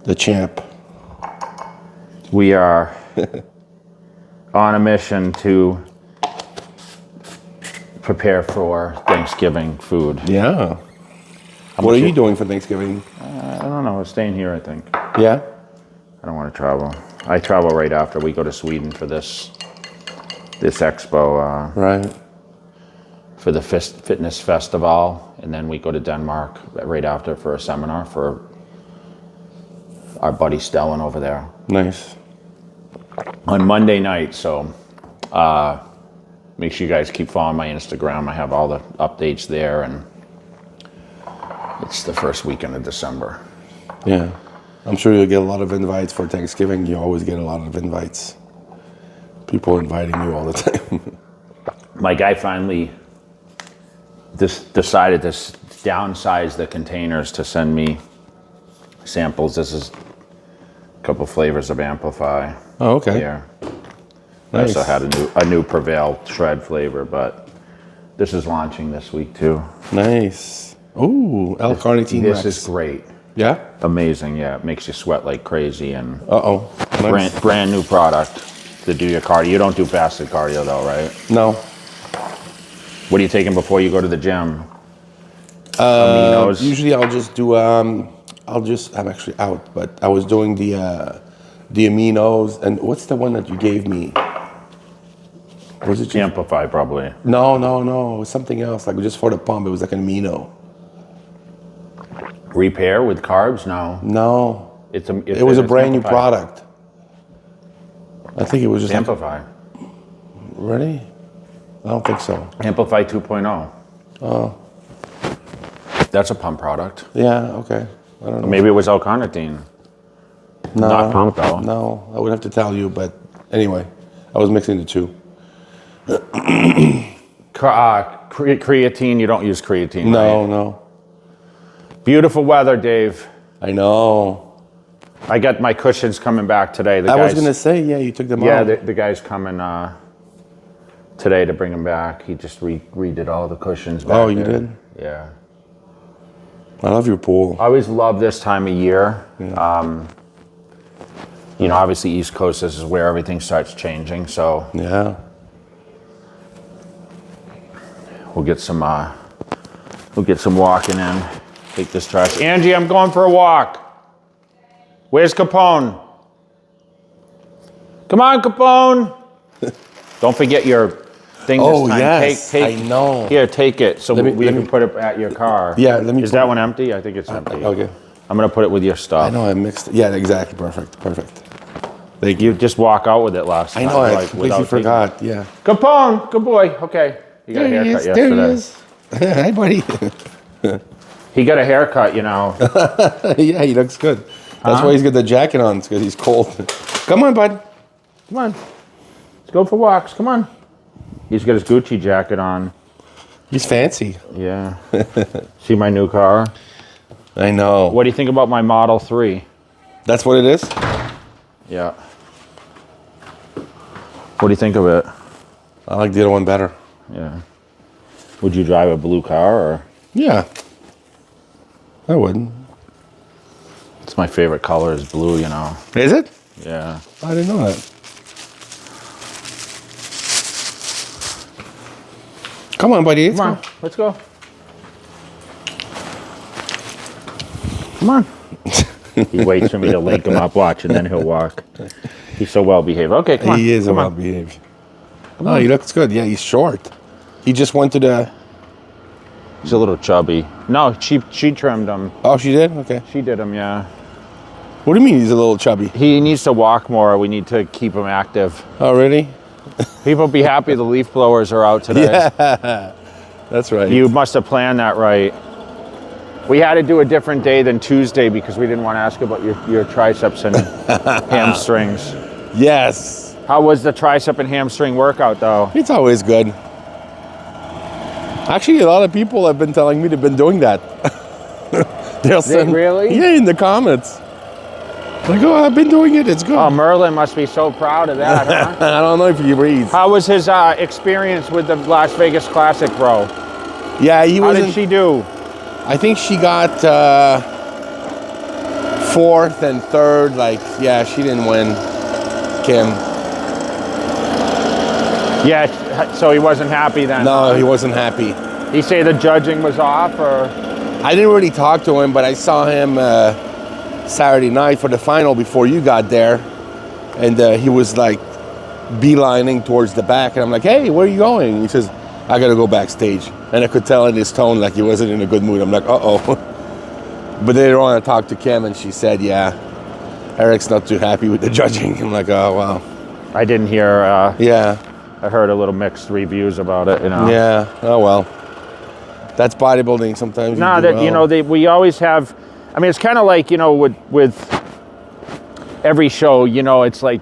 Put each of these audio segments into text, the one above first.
The champ. We are on a mission to prepare for Thanksgiving food. Yeah. What are you doing for Thanksgiving? I don't know. We're staying here, I think. Yeah? I don't want to travel. I travel right after we go to Sweden for this expo. Right. For the fitness festival, and then we go to Denmark right after for a seminar for our buddy Stellan over there. Nice. On Monday night, so make sure you guys keep following my Instagram. I have all the updates there, and it's the first weekend of December. Yeah. I'm sure you'll get a lot of invites for Thanksgiving. You always get a lot of invites. People inviting you all the time. My guy finally decided to downsize the containers to send me samples. This is a couple flavors of Amplify. Oh, okay. Here. Nice. I also had a new Prevail shred flavor, but this is launching this week too. Nice. Ooh, L-carnitine. This is great. Yeah? Amazing, yeah. It makes you sweat like crazy, and Uh-oh. Nice. brand new product to do your cardio. You don't do fasted cardio though, right? No. What are you taking before you go to the gym? Aminos? Usually I'll just do, I'm actually out, but I was doing the aminos, and what's the one that you gave me? Was it just, Amplify, probably. No, it was something else, like just for the pump. It was like an amino. Repair with carbs? No. No. It was a brand new product. I think it was just Amplify. Ready? I don't think so. Amplify 2.0. Oh. That's a pump product. Yeah, okay. I don't know. Maybe it was L-carnitine. No, Not pump though. No, I would have to tell you, but anyway, I was mixing the two. Creatine, you don't use creatine, No, right? no. Beautiful weather, Dave. I know. I got my cushions coming back today. I was going to say, yeah, you took them out. Yeah, the guy's coming today to bring them back. He just redid all the cushions back Oh, you there. did? Yeah. I love your pool. I always love this time of year. Yeah. You know, obviously East Coast, this is where everything starts changing, so Yeah. we'll get some walking in. Take this trash. Angie, I'm going for a walk. Where's Capone? Come on, Capone. Don't forget your thing this time. Yes, I know. Here, take it so we can me- put it at your car. Yeah, let me Is put that it- one empty? I think it's empty. Okay. I'm going to put it with your I stuff. know, I mixed it. Yeah, exactly. Perfect. Thank You just walk out with it last I time. know, I like, completely without forgot. Yeah. taking- Capone, good boy. Okay. You got a haircut yesterday. There he is. Hi, buddy. He got a haircut, you know. Yeah, he looks good. That's why he's got the jacket on, because he's cold. Come on, bud. Come on. Let's go for walks. Come on. He's got his Gucci jacket on. He's fancy. Yeah. See my new car? I know. What do you think about my Model 3? That's what it is? Yeah. What do you think of it? I like the other one better. Yeah. Would you drive a blue car or? Yeah. I wouldn't. It's my favorite color is blue, you know. Is it? Yeah. I didn't know that. Come on, buddy. Come on. Let's go. Come on. He waits for me to link him up, watch, and then he'll walk. He's so well behaved. Okay, come on. He is come well on. behaved. Oh, he looks good. Yeah, he's short. He just went to the... He's a little chubby. No, she trimmed him. Oh, she did? Okay. She did him, yeah. What do you mean he's a little chubby? He needs to walk more. We need to keep him active. Oh, really? People be happy the leaf blowers are out today. Yeah. That's right. You must have planned that right. We had to do a different day than Tuesday because we didn't want to ask about your triceps and hamstrings. Yes. How was the tricep and hamstring workout though? It's always good. Actually, a lot of people have been telling me they've been doing that. They'll send, really? Yeah, in the comments. Like, oh, I've been doing it. It's good. Oh, Merlin must be so proud of that, huh? I don't know if he reads. How was his experience with the Las Vegas Classic, bro? Yeah, he How wasn't. did she do? I think she got fourth and third. Like, yeah, she didn't win, Kim. Yeah, so he wasn't happy then? No, he wasn't happy. He say the judging was off, or? I didn't really talk to him, but I saw him Saturday night for the final before you got there. And he was like beelining towards the back. And I'm like, hey, where are you going? He says, I got to go backstage. And I could tell in his tone like he wasn't in a good mood. I'm like, uh-oh. But later on, I talked to Kim, and she said, yeah, Eric's not too happy with the judging. I'm like, oh, wow. I didn't hear. Yeah. I heard a little mixed reviews about it, you know. Yeah. Oh, well. That's bodybuilding sometimes. No, that, you know, we always have, I mean, it's kind of like, you know, with every show, you know, it's like,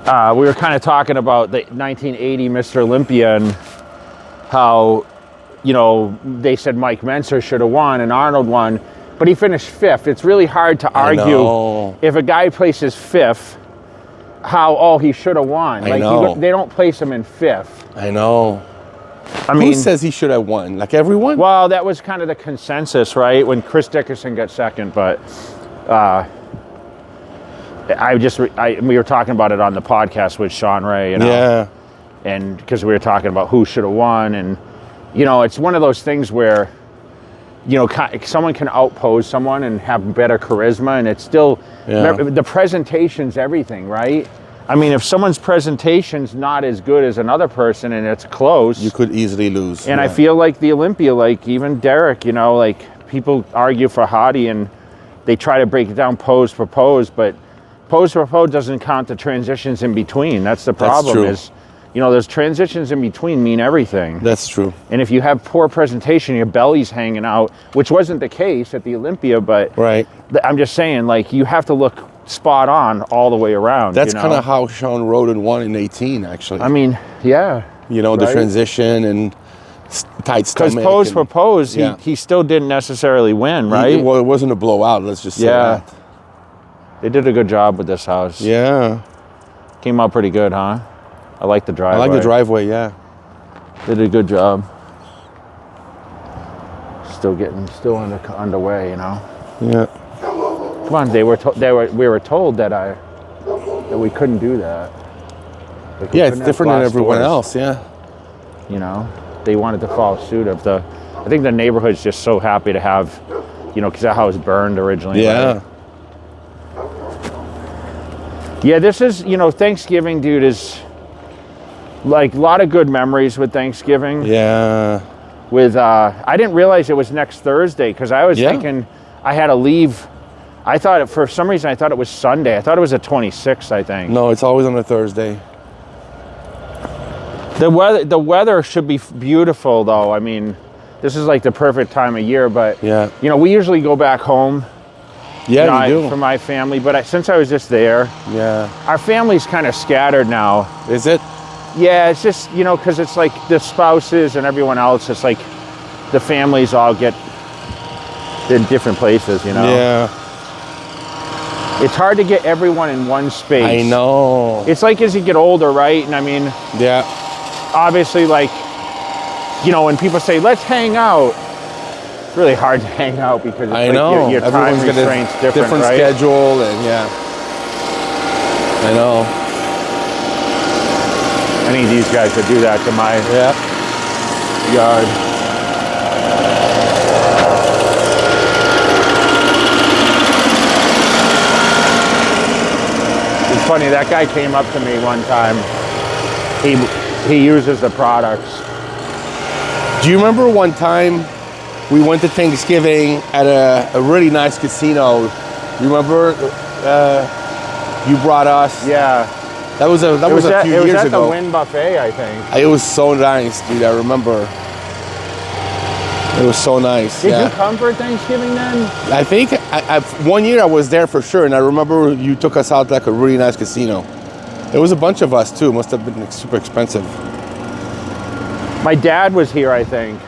we were kind of talking about the 1980 Mr. Olympia and how, you know, they said Mike Menser should have won and Arnold won, but he finished fifth. It's really hard to argue if a guy places fifth, how, he should have won. I know. They don't place him in fifth. I know. I mean, who says he should have won? Like everyone? Well, that was kind of the consensus, right? When Chris Dickerson got second, but we were talking about it on the podcast with Sean Ray, you know? Yeah. And because we were talking about who should have won, and you know, it's one of those things where, you know, someone can outpose someone and have better charisma, and it's still the presentation's everything, right? I mean, if someone's presentation's not as good as another person and it's close, you could easily lose. And I feel like the Olympia, like even Derek, you know, like people argue for Hadi and they try to break it down pose for pose, but pose for pose doesn't count the transitions in between. That's the problem. That's true. You know, those transitions in between mean everything. That's true. And if you have poor presentation, your belly's hanging out, which wasn't the case at the Olympia, but I'm just saying, like, you have to look spot on all the way around. That's kind of how Sean Roden won in 18, actually. I mean, yeah. You know, the transition and tight stomach. Because pose for pose, he still didn't necessarily win, right? Well, it wasn't a blowout, let's just say that. They did a good job with this house. Yeah. Came out pretty good, huh? I like the driveway. I like the driveway, yeah. They did a good job. Still underway, you know. Yeah. Come on, we were told that we couldn't do that. Like, yeah, it's different than everyone else, yeah. You know, they wanted to follow suit of I think the neighborhood's just so happy to have, you know, because that house burned originally. Yeah. Right? Yeah, this is, you know, Thanksgiving, dude, is like a lot of good memories with Thanksgiving. Yeah. With, I didn't realize it was next Thursday because I was thinking I had to leave. I thought for some reason, I thought it was Sunday. I thought it was the 26th, I think. No, it's always on a Thursday. The weather should be beautiful, though. I mean, this is like the perfect time of year, but, you know, we usually go back home. Yeah, you do. For my family, but since I was just there, our family's kind of scattered now. Is it? Yeah, it's just, you know, because it's like the spouses and everyone else, it's like the families all get in different places, you know? Yeah. It's hard to get everyone in one space. I know. It's like as you get older, right? And I mean, obviously, like, you know, when people say, let's hang out, it's really hard to hang out because it's your time restraint's different, right? Schedule and I know. I need these guys to do that to my yard. It's funny, that guy came up to me one time. He uses the products. Do you remember one time we went to Thanksgiving at a really nice casino? You remember? You brought us. Yeah. That was a few years ago. It was at the Wynn Buffet, I think. It was so nice, dude. I remember. It was so nice. Did you come for Thanksgiving then? I think one year I was there for sure, and I remember you took us out to like a really nice casino. It was a bunch of us too. It must have been like, super expensive. My dad was here, I think.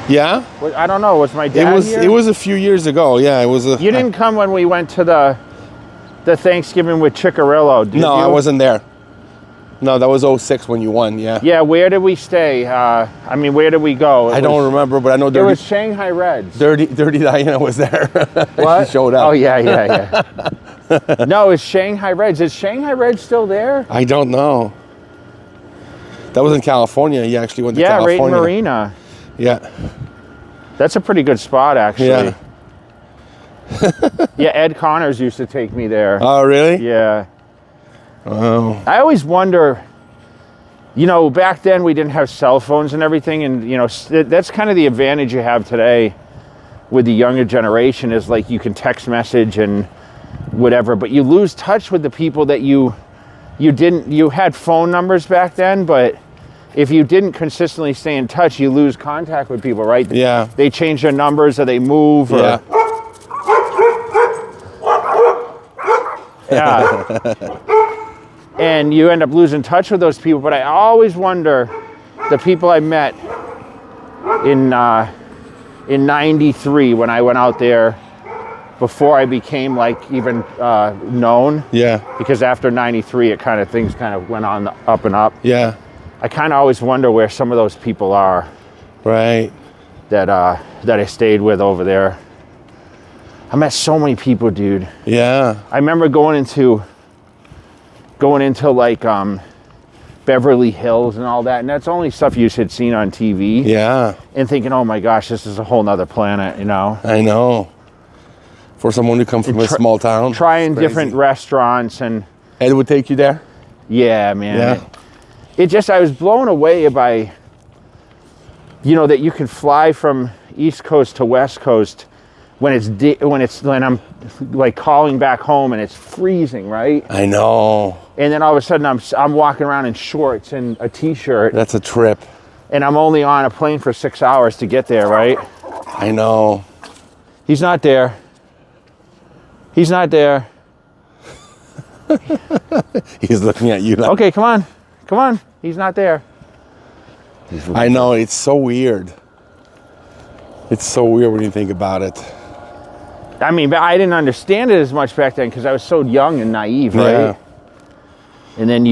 Yeah? I don't know. Was my dad here? It was a few years ago. Yeah, it was. You didn't come when we went to the Thanksgiving with Chickarillo, did you? No, I wasn't there. No, that was 06 when you won, yeah. Yeah, where did we stay? I mean, where did we go? I don't remember, but I know It was Shanghai Reds. Dirty Diana was there. What? She showed up. Oh, yeah. No, it's Shanghai Reds. Is Shanghai Reds still there? I don't know. That was in California. You actually went to California. Yeah, right in Marina. Yeah. That's a pretty good spot, actually. Yeah. Yeah, Ed Connors used to take me there. Oh, really? Yeah. Oh. I always wonder, you know, back then we didn't have cell phones and everything, and, you know, that's kind of the advantage you have today with the younger generation is like you can text message and whatever, but you lose touch with the people that you had phone numbers back then, but if you didn't consistently stay in touch, you lose contact with people, right? Yeah. They change their numbers or they move or... Yeah. Yeah. And you end up losing touch with those people, but I always wonder the people I met in 93 when I went out there before I became like even known. Yeah. Because after 93 things kind of went on up and up. Yeah. I kind of always wonder where some of those people are. Right. That I stayed with over there. I met so many people, dude. Yeah. I remember going into like Beverly Hills and all that, and that's only stuff you had seen on TV. Yeah. And thinking, oh my gosh, this is a whole nother planet, you know? I know. For someone to come from a small town. Trying different restaurants and... Ed would take you there? Yeah, man. Yeah. It just, I was blown away by, you know, that you can fly from East Coast to West Coast when I'm like calling back home and it's freezing, right? I know. And then all of a sudden I'm walking around in shorts and a t-shirt. That's a trip. And I'm only on a plane for 6 hours to get there, right? I know. He's not there. He's not there. He's looking at you like... Okay, come on. Come on. He's not there. I know, it's so weird. It's so weird when you think about it. I mean, but I didn't understand it as much back then because I was so young and naive, right? Yeah. And then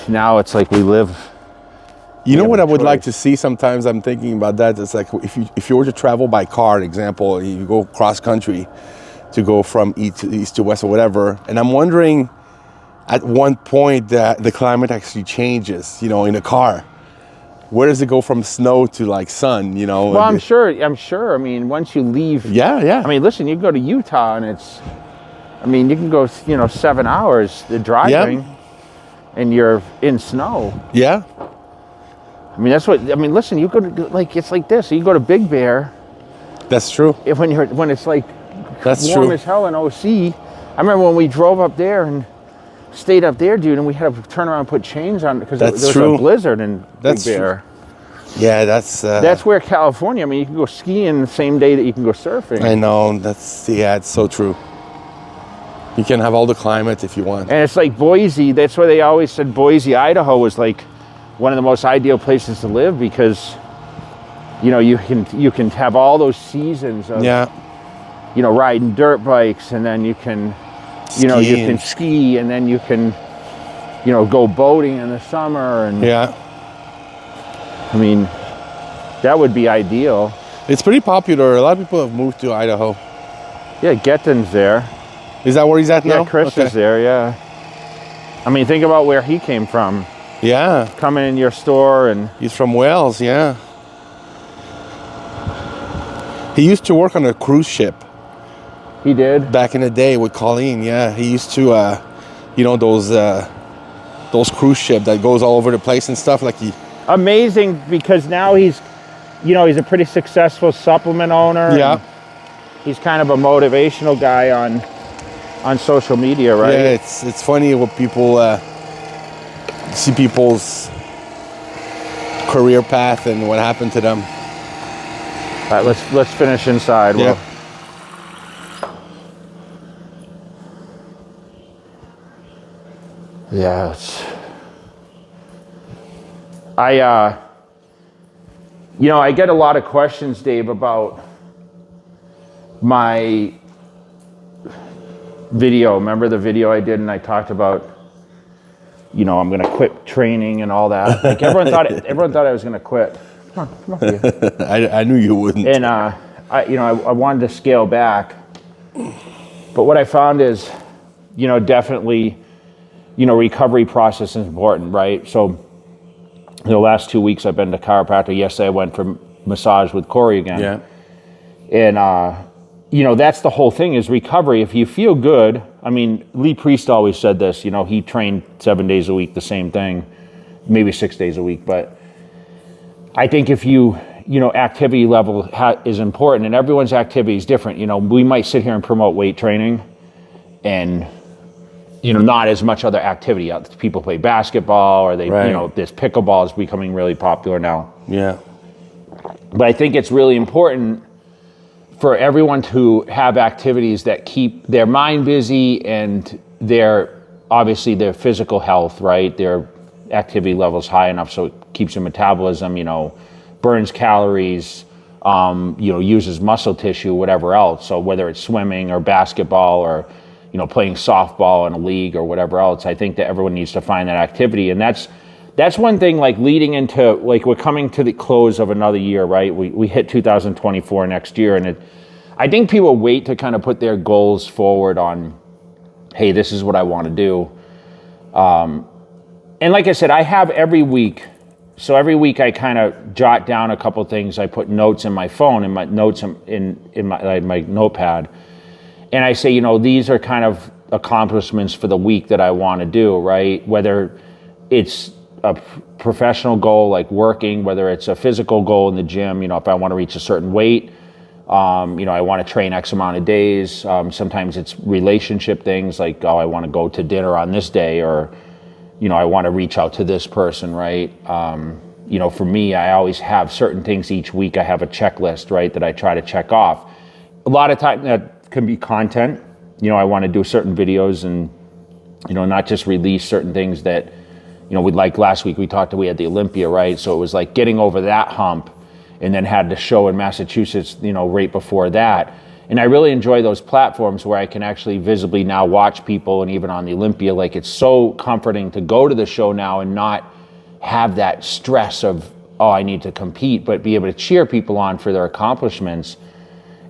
now it's like we live. You know what I would choice. like to see sometimes? I'm thinking about that. It's like if you were to travel by car, example, you go cross country to go from east to west or whatever. And I'm wondering at one point that the climate actually changes, you know, in a car. Where does it go from snow to like sun, you know? Well, I'm sure. I mean, once you leave. Yeah. I mean, listen, you go to Utah and you can go, 7 hours driving and you're in snow. Yeah. I mean, listen, you go to, it's like this. You go to Big Bear. That's true. When it's like That's warm true. as hell in OC. I remember when we drove up there and stayed up there, dude, and we had to turn around and put chains on because there was a blizzard in Big Bear. Yeah, that's where California, I mean, you can go skiing the same day that you can go surfing. I know, it's so true. You can have all the climate if you want. And it's like Boise, that's why they always said Boise, Idaho was like one of the most ideal places to live because, you can have all those seasons of, riding dirt bikes, and then you can, you can ski, and then you can, go boating in the summer. And I mean, that would be ideal. It's pretty popular. A lot of people have moved to Idaho. Yeah, Getton's there. Is that where he's at now? Yeah, Chris is there, yeah. I mean, think about where he came from. Yeah. Coming in your store and... He's from Wales, yeah. He used to work on a cruise ship. He did? Back in the day with Colleen, yeah. He used to, those cruise ship that goes all over the place and stuff. Amazing, because now he's a pretty successful supplement owner. Yeah. He's kind of a motivational guy on social media, right? Yeah, it's funny what people see people's career path and what happened to them. All right, let's finish inside. Yeah. Yeah, I get a lot of questions, Dave, about my video. Remember the video I did and I talked about you know, I'm going to quit training and all that. Like everyone thought I was going to quit. Come on here. I knew you wouldn't. And I wanted to scale back, but what I found is, you know, definitely, you know, recovery process is important, right? So the last 2 weeks I've been to chiropractor. Yesterday I went for massage with Corey again. Yeah. And you know, that's the whole thing is recovery. If you feel good, I mean, Lee Priest always said this, you know, he trained 7 days a week, the same thing, maybe 6 days a week. But I think if you know, activity level is important, and everyone's activity is different. You know, we might sit here and promote weight training and, you know, not as much other activity. People play basketball or they, right. You know, this pickleball is becoming really popular now. Yeah. But I think it's really important for everyone to have activities that keep their mind busy and obviously their physical health, right? Their activity levels high enough so it keeps your metabolism, you know, burns calories, you know, uses muscle tissue, whatever else. So whether it's swimming or basketball or, you know, playing softball in a league or whatever else, I think that everyone needs to find that activity. And that's one thing, like leading into, like we're coming to the close of another year, right? We hit 2024 next year. And I think people wait to kind of put their goals forward on, hey, this is what I want to do. And like I said, I have every week. So every week I kind of jot down a couple things. I put notes in my phone and my notes in my notepad. And I say, you know, these are kind of accomplishments for the week that I want to do, right? Whether it's a professional goal like working, whether it's a physical goal in the gym, you know, if I want to reach a certain weight, you know, I want to train X amount of days. Sometimes it's relationship things like, oh, I want to go to dinner on this day, or, you know, I want to reach out to this person, right? You know, for me, I always have certain things each week. I have a checklist, right, that I try to check off. A lot of time that can be content. You know, I want to do certain videos and, you know, not just release certain things that, you know, like last week we had the Olympia, right? So it was like getting over that hump, and then had the show in Massachusetts, you know, right before that. And I really enjoy those platforms where I can actually visibly now watch people, and even on the Olympia, like it's so comforting to go to the show now and not have that stress of, oh, I need to compete, but be able to cheer people on for their accomplishments.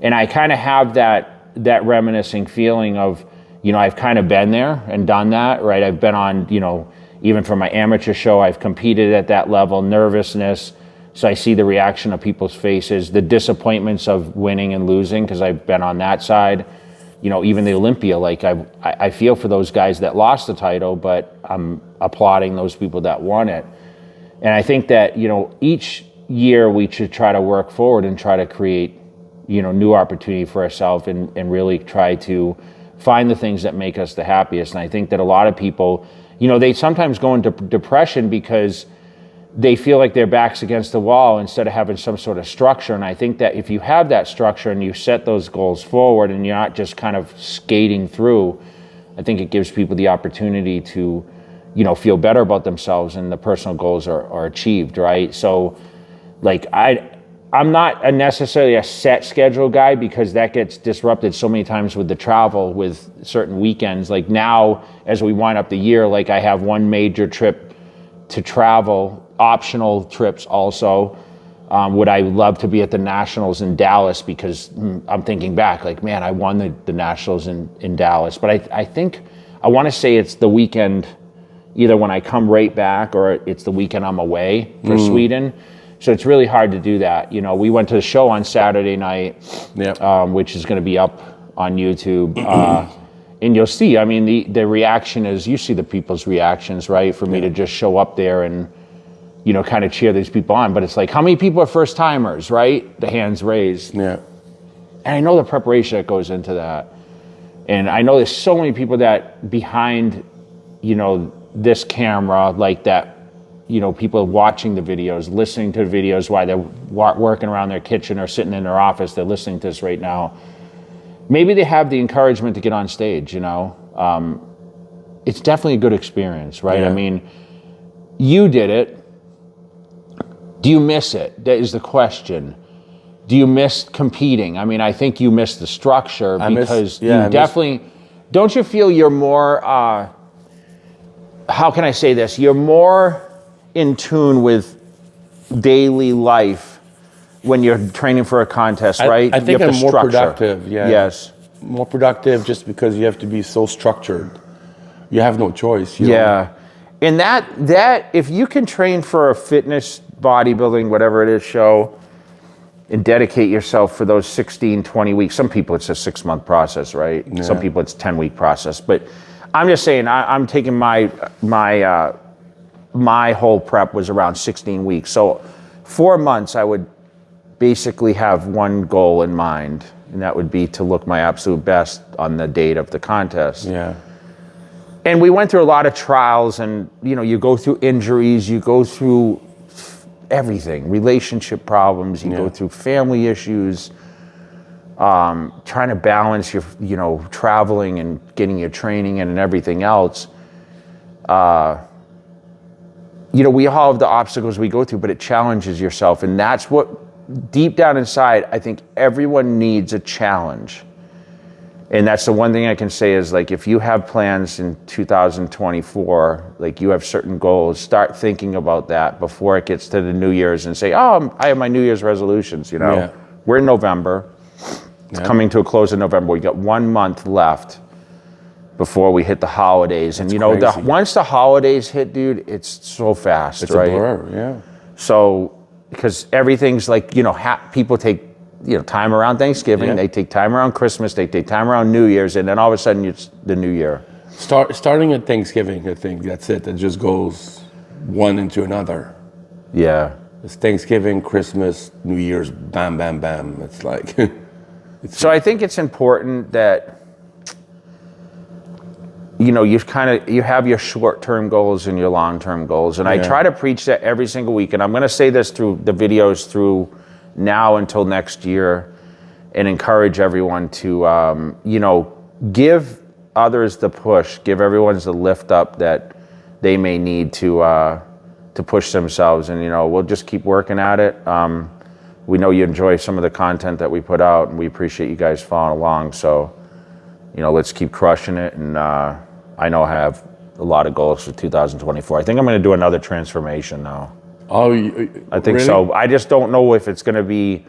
And I kind of have that reminiscing feeling of, you know, I've kind of been there and done that, right? I've been on, you know, even for my amateur show, I've competed at that level, nervousness. So I see the reaction of people's faces, the disappointments of winning and losing, because I've been on that side. You know, even the Olympia, like I feel for those guys that lost the title, but I'm applauding those people that won it. And I think that, you know, each year we should try to work forward and try to create, you know, new opportunity for ourselves and really try to find the things that make us the happiest. And I think that a lot of people, you know, they sometimes go into depression because they feel like their back's against the wall instead of having some sort of structure. And I think that if you have that structure and you set those goals forward and you're not just kind of skating through, I think it gives people the opportunity to, you know, feel better about themselves and the personal goals are achieved, right? So like I'm not necessarily a set schedule guy, because that gets disrupted so many times with the travel, with certain weekends. Like now, as we wind up the year, like I have one major trip to travel, optional trips also. Would I love to be at the Nationals in Dallas, because I'm thinking back, like, man, I won the Nationals in Dallas. But I think, I want to say it's the weekend, either when I come right back or it's the weekend I'm away for Sweden. So it's really hard to do that. You know, we went to the show on Saturday night, which is going to be up on YouTube. And you'll see, I mean, the reaction is, you see the people's reactions, right? For me to just show up there and, you know, kind of cheer these people on. But it's like, how many people are first timers, right? The hands raised. Yeah. And I know the preparation that goes into that. And I know there's so many people that behind, you know, this camera, like that, you know, people watching the videos, listening to the videos while they're working around their kitchen or sitting in their office, they're listening to this right now. Maybe they have the encouragement to get on stage, you know. It's definitely a good experience, right? I mean, you did it. Do you miss it? That is the question. Do you miss competing? I mean, I think you miss the structure, because you definitely, don't you feel you're more, how can I say this? You're more in tune with daily life when you're training for a contest, right? I think you have I'm to more structure. productive. Yeah. Yes. More productive just because you have to be so structured. You have no choice. Yeah. And that if you can train for a fitness, bodybuilding, whatever it is, show, and dedicate yourself for those 16, 20 weeks. Some people it's a 6-month process, right? Yeah. Some people it's 10-week process. But I'm just saying, I'm taking my whole prep was around 16 weeks. So 4 months I would basically have one goal in mind, and that would be to look my absolute best on the date of the contest. Yeah. And we went through a lot of trials, and you go through injuries, you go through everything, relationship problems, you go through family issues, trying to balance your, traveling and getting your training in and everything else. We all have the obstacles we go through, but it challenges yourself. And that's what, deep down inside, I think everyone needs a challenge. And that's the one thing I can say is, like, if you have plans in 2024, like you have certain goals, start thinking about that before it gets to the New Year's and say, oh, I have my New Year's resolutions, Yeah. We're in November. It's coming to a close in November. We got 1 month left before we hit the holidays. And, crazy. once the holidays hit, dude, it's so fast, It's right? a blur, yeah. So, because everything's like, people take, time around Thanksgiving, Yeah. they take time around Christmas, they take time around New Year's, and then all of a sudden it's the New Year. Starting at Thanksgiving, I think that's it. It just goes one into another. Yeah. It's Thanksgiving, Christmas, New Year's, bam, bam, bam. It's like... So I think it's important that, you have your short-term goals and your long-term goals. And I try to preach that every single week. And I'm going to say this through the videos through now until next year, and encourage everyone to, give others the push, give everyone the lift up that they may need to push themselves. And, we'll just keep working at it. We know you enjoy some of the content that we put out, and we appreciate you guys following along. So, let's keep crushing it. And I know I have a lot of goals for 2024. I think I'm going to do another transformation now. Oh, I think really? so. I just don't know if it's going to be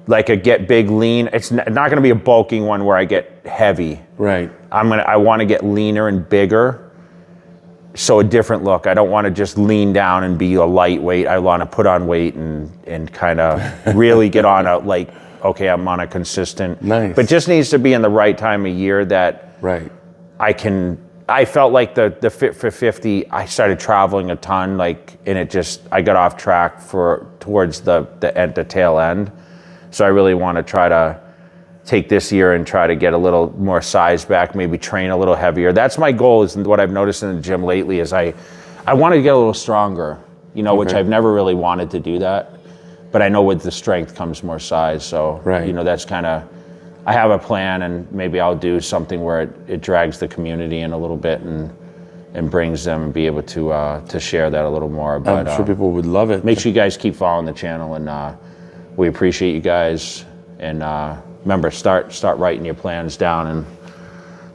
like a get big, lean. It's not going to be a bulking one where I get heavy. Right. I want to get leaner and bigger. So a different look. I don't want to just lean down and be a lightweight. I want to put on weight and kind of really get on I'm on a consistent. Nice. But just needs to be in the right time of year that Right. I felt like the Fit for 50, I started traveling a ton, and I got off track towards the tail end. So I really want to try to take this year and try to get a little more size back, maybe train a little heavier. That's my goal, is what I've noticed in the gym lately is I want to get a little stronger, which I've never really wanted to do that. But I know with the strength comes more size. So, that's kind of, I have a plan, and maybe I'll do something where it drags the community in a little bit and brings them and be able to share that a little more. But I'm sure people would love it. Make sure you guys keep following the channel, and we appreciate you guys. And remember, start writing your plans down, and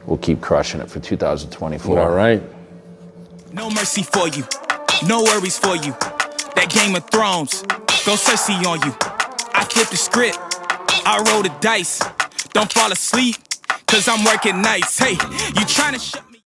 we'll keep crushing it for 2024. All right. No mercy for you, no worries for you. That Game of Thrones, go Cersei on you. I flipped the script, I roll the dice. Don't fall asleep, cause I'm working nights. Hey, you trying to shut me